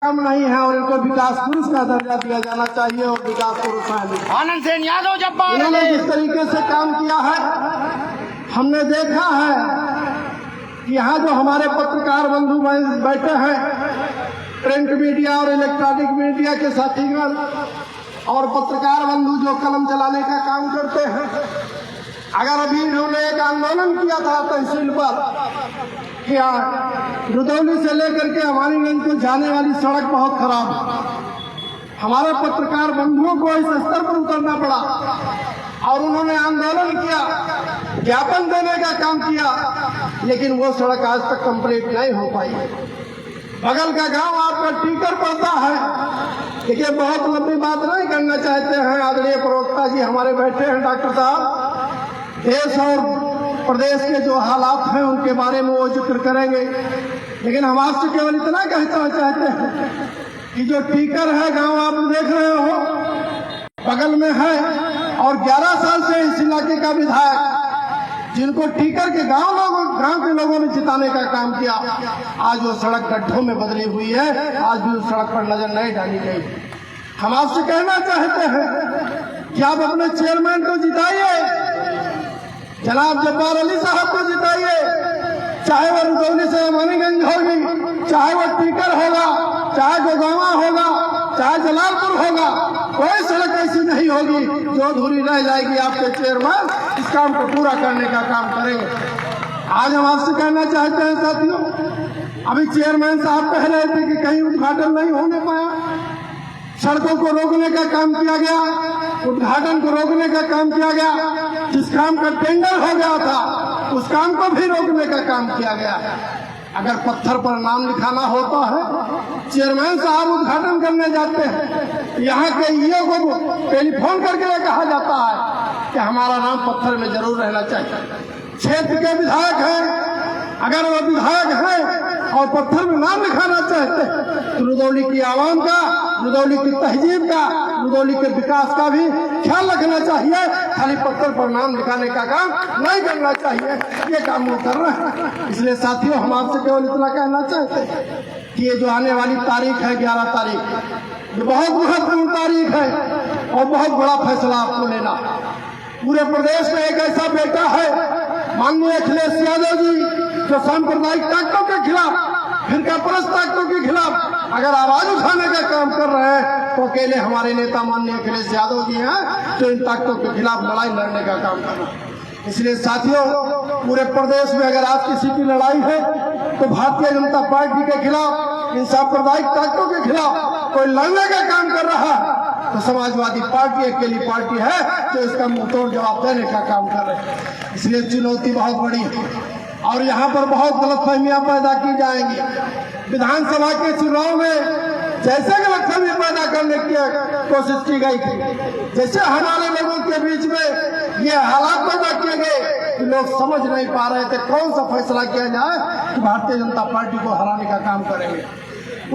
कम नहीं है और इनको विकास पुरुष का दर्जा दिया जाना चाहिए और विकास पुरुष है। आनंद सेन यादव जब इन्होंने जिस तरीके से काम किया है, हमने देखा है कि यहाँ जो हमारे पत्रकार बंधु बैठे हैं, प्रिंट मीडिया और इलेक्ट्रॉनिक मीडिया के साथीगण और पत्रकार बंधु जो कलम चलाने का काम करते हैं, अगर अभी इन्होंने एक आंदोलन किया था तहसील पर कि रुदौली से लेकर के अमानीगंज को जाने वाली सड़क बहुत खराब है, हमारे पत्रकार बंधुओं को इस स्तर पर उतरना पड़ा और उन्होंने आंदोलन किया, ज्ञापन देने का काम किया, लेकिन वो सड़क आज तक कंप्लीट नहीं हो पाई। बगल का गांव आपका टीकर पड़ता है। देखिए, बहुत लंबी बात नहीं करना चाहते हैं, आदरणीय प्रवक्ता जी हमारे बैठे हैं, डॉक्टर साहब देश और प्रदेश के जो हालात हैं उनके बारे में वो जिक्र करेंगे, लेकिन हम आपसे केवल इतना कहना चाहते हैं कि जो टीकर है गांव आप देख रहे हो बगल में है और 11 साल से इस इलाके का विधायक जिनको टीकर के गांव के लोगों ने जिताने का काम किया, आज वो सड़क गड्ढों में बदली हुई है, आज भी उस सड़क पर नजर नहीं डाली गई। हम आपसे कहना चाहते हैं कि आप अपने चेयरमैन को जिताइए, जनाब जब्बार अली साहब को जिताइए, चाहे वो रुदौली से अमानीगंज होगी, चाहे वो टीकर होगा, चाहे गोगावा होगा, चाहे जलालपुर होगा, कोई सड़क ऐसी नहीं होगी जो अधूरी रह जाएगी। आपके चेयरमैन इस काम को पूरा करने का काम करेंगे। आज हम आपसे कहना चाहते हैं साथियों, अभी चेयरमैन साहब कह रहे थे कि कहीं उद्घाटन नहीं होने पाया, सड़कों को रोकने का काम किया गया, उद्घाटन को रोकने का काम किया गया, जिस काम का टेंडर हो गया था उस काम को भी रोकने का काम किया गया। अगर पत्थर पर नाम लिखाना होता है, चेयरमैन साहब उद्घाटन करने जाते हैं, यहाँ के ईओ को टेलीफोन करके कहा जाता है कि हमारा नाम पत्थर में जरूर रहना चाहिए। क्षेत्र के विधायक हैं, अगर वो विधायक हैं और पत्थर में नाम लिखाना चाहते हैं तो रुदौली की आवाम का, रुदौली की तहजीब का, रुदौली के विकास का भी ख्याल रखना चाहिए। खाली पत्थर पर नाम लिखाने का काम नहीं करना चाहिए, ये काम वो कर रहे हैं। इसलिए साथियों, हम आपसे केवल इतना कहना चाहते हैं कि ये जो आने वाली तारीख है 11 तारीख, ये बहुत महत्वपूर्ण तारीख है और बहुत बड़ा फैसला आपको लेना। पूरे प्रदेश में एक ऐसा बेटा है माननीय अखिलेश यादव जी, जो सांप्रदायिक ताकतों के खिलाफ, फिरका परस्त ताकतों के खिलाफ अगर आवाज उठाने का काम कर रहे हैं तो अकेले हमारे नेता माननीय अखिलेश यादव जी हैं जो इन ताकतों के खिलाफ लड़ाई लड़ने का काम कर रहे हैं। इसलिए साथियों, पूरे प्रदेश में अगर आज किसी की लड़ाई है तो भारतीय जनता पार्टी के खिलाफ, इन सांप्रदायिक ताकतों के खिलाफ कोई लड़ने का काम कर रहा है तो समाजवादी पार्टी अकेली पार्टी है जो इसका मुंहतोड़ जवाब देने का काम कर रहे हैं। इसलिए चुनौती बहुत बड़ी है और यहाँ पर बहुत गलतफहमियां पैदा की जाएंगी। विधानसभा के चुनाव में जैसे गलतफहमी पैदा करने की कोशिश की गई थी, जैसे हमारे लोगों के बीच में ये हालात पैदा किए गए कि लोग समझ नहीं पा रहे थे कौन सा फैसला किया जाए कि भारतीय जनता पार्टी को हराने का काम करेंगे,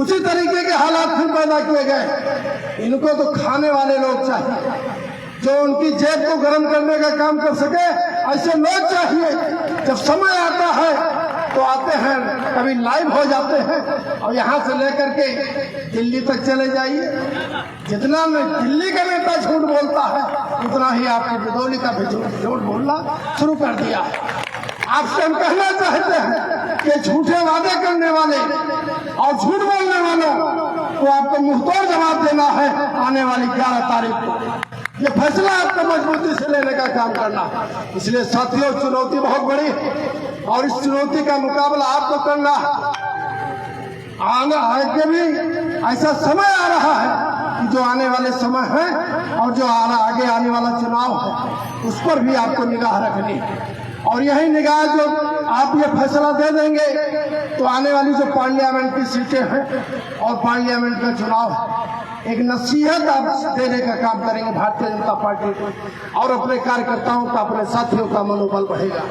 उसी तरीके के हालात फिर पैदा किए गए। इनको तो खाने वाले लोग चाहिए जो उनकी जेब को गर्म करने का काम कर सके, ऐसे लोग चाहिए। जब समय आता है तो आते हैं, कभी लाइव हो जाते हैं और यहाँ से लेकर के दिल्ली तक चले जाइए। जितना दिल्ली का नेता झूठ बोलता है उतना ही आपकी रुदौली का भी झूठ बोलना शुरू कर दिया। आपसे हम कहना चाहते हैं कि झूठे वादे करने वाले और झूठ बोलने वालों को आपको मुंहतोड़ जवाब देना है आने वाली 11 तारीख को। ये फैसला आपको मजबूती से लेने का काम करना। इसलिए साथियों, चुनौती बहुत बड़ी और इस चुनौती का मुकाबला आपको करना आगे भी ऐसा समय आ रहा है कि जो आने वाले समय है और जो आगे आने वाला चुनाव है उस पर भी आपको निगाह रखनी है। और यही निगाह जो आप ये फैसला दे देंगे तो आने वाली जो पार्लियामेंट की सीटें हैं और पार्लियामेंट का चुनाव है, एक नसीहत आप देने का काम करेंगे भारतीय जनता पार्टी को और अपने कार्यकर्ताओं का, अपने साथियों का मनोबल बढ़ेगा।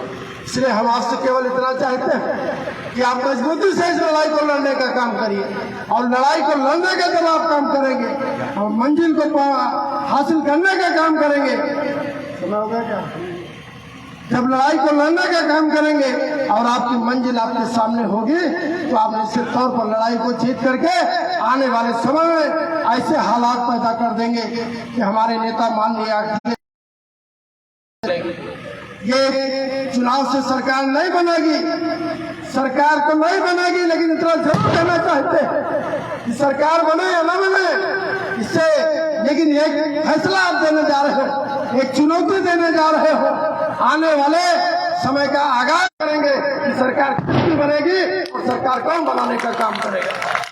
इसलिए हम आपसे केवल इतना चाहते हैं कि आप मजबूती से इस लड़ाई को लड़ने का काम करिए और लड़ाई को लड़ने का जब आप काम करेंगे और मंजिल को हासिल करने का काम करेंगे। समय हो गया क्या? जब लड़ाई को लड़ने का काम करेंगे और आपकी मंजिल आपके सामने होगी तो आप निश्चित तौर पर लड़ाई को जीत करके आने वाले समय में ऐसे हालात पैदा कर देंगे कि हमारे नेता माननीय ये चुनाव से सरकार नहीं बनेगी, सरकार तो नहीं बनेगी, लेकिन इतना जरूर कहना चाहते हैं कि सरकार बने या न बने इससे, लेकिन एक फैसला आप देने जा रहे हो, एक चुनौती देने जा रहे हो। आने वाले समय का आगाज करेंगे कि सरकार किसकी बनेगी और सरकार कौन बनाने का काम करेगा।